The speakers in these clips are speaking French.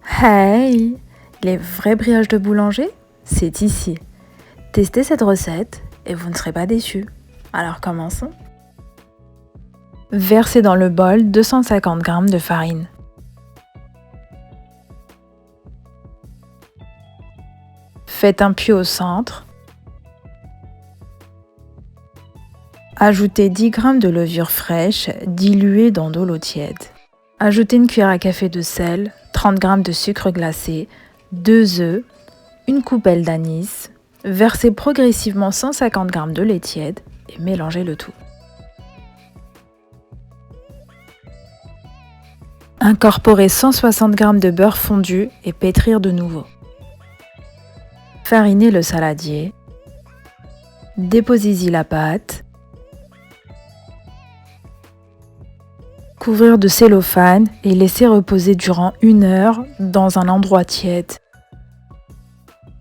Hey! Les vrais brioches de boulanger, c'est ici. Testez cette recette et vous ne serez pas déçus. Alors commençons. Versez dans le bol 250 g de farine. Faites un puits au centre. Ajoutez 10 g de levure fraîche diluée dans de l'eau tiède. Ajoutez une cuillère à café de sel, 30 g de sucre glacé, 2 œufs, une coupelle d'anis. Versez progressivement 150 g de lait tiède et mélangez le tout. Incorporez 160 g de beurre fondu et pétrir de nouveau. Farinez le saladier. Déposez-y la pâte. Couvrir de cellophane et laisser reposer durant 1 heure dans un endroit tiède.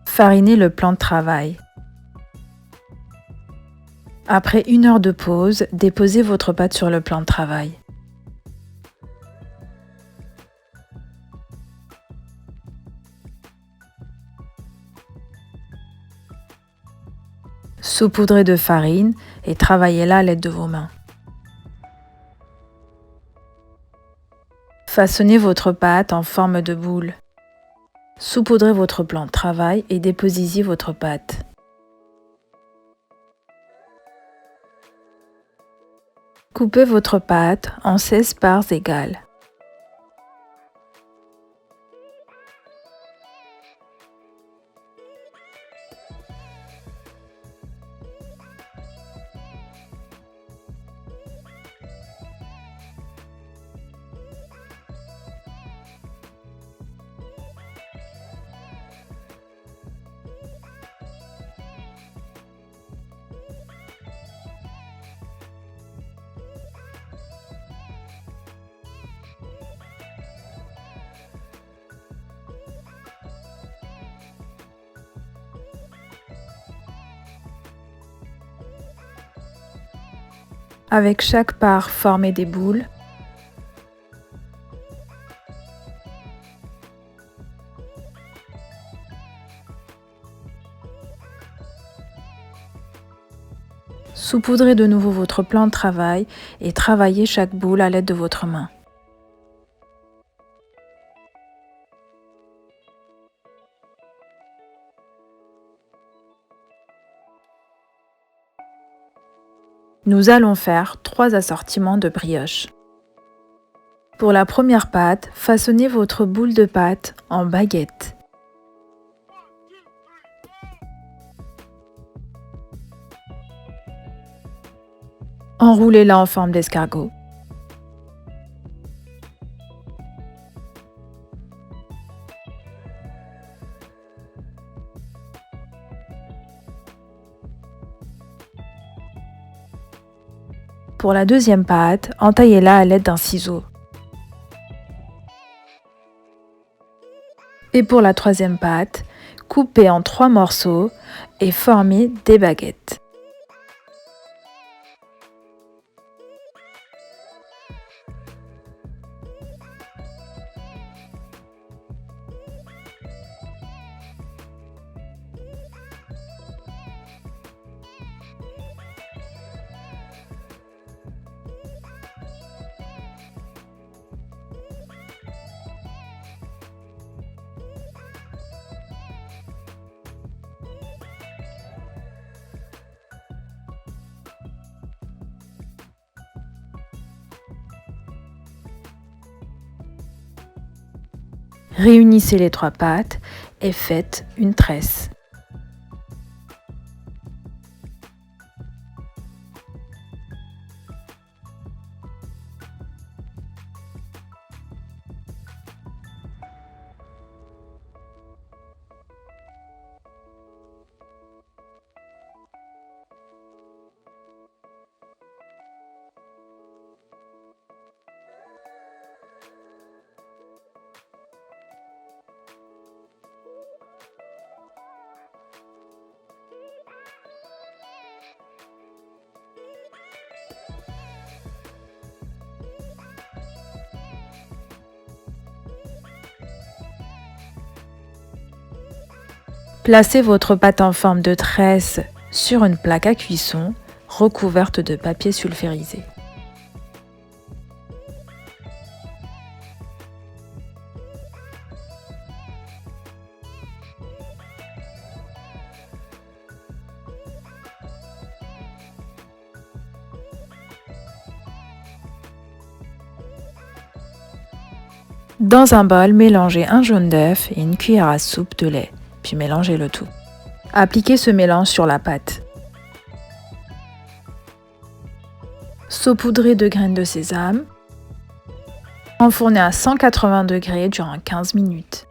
Farinez le plan de travail. Après 1 heure de pause, déposez votre pâte sur le plan de travail. Saupoudrez de farine et travaillez-la à l'aide de vos mains. Façonnez votre pâte en forme de boule. Saupoudrez votre plan de travail et déposez-y votre pâte. Coupez votre pâte en 16 parts égales. Avec chaque part, formez des boules. Saupoudrez de nouveau votre plan de travail et travaillez chaque boule à l'aide de votre main. Nous allons faire 3 assortiments de brioches. Pour la première pâte, façonnez votre boule de pâte en baguette. Enroulez-la en forme d'escargot. Pour la deuxième pâte, entaillez-la à l'aide d'un ciseau. Et pour la troisième pâte, coupez en 3 morceaux et formez des baguettes. Réunissez les 3 pâtes et faites une tresse. Placez votre pâte en forme de tresse sur une plaque à cuisson recouverte de papier sulfurisé. Dans un bol, mélangez un jaune d'œuf et une cuillère à soupe de lait, puis mélangez le tout. Appliquez ce mélange sur la pâte. Saupoudrez de graines de sésame. Enfournez à 180 degrés durant 15 minutes.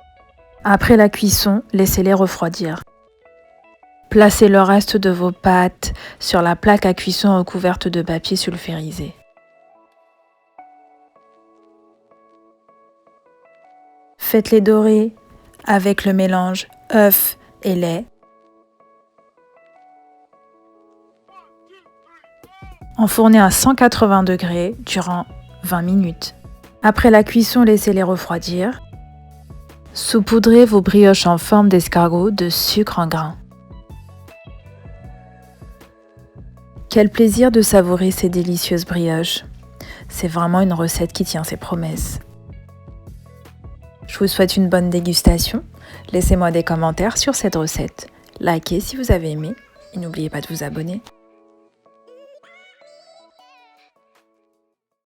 Après la cuisson, laissez-les refroidir. Placez le reste de vos pâtes sur la plaque à cuisson recouverte de papier sulfurisé. Faites-les dorer avec le mélange œuf et lait. Enfournez à 180 degrés durant 20 minutes. Après la cuisson, laissez-les refroidir. Saupoudrez vos brioches en forme d'escargot de sucre en grains. Quel plaisir de savourer ces délicieuses brioches. C'est vraiment une recette qui tient ses promesses. Je vous souhaite une bonne dégustation. Laissez-moi des commentaires sur cette recette. Likez si vous avez aimé et n'oubliez pas de vous abonner.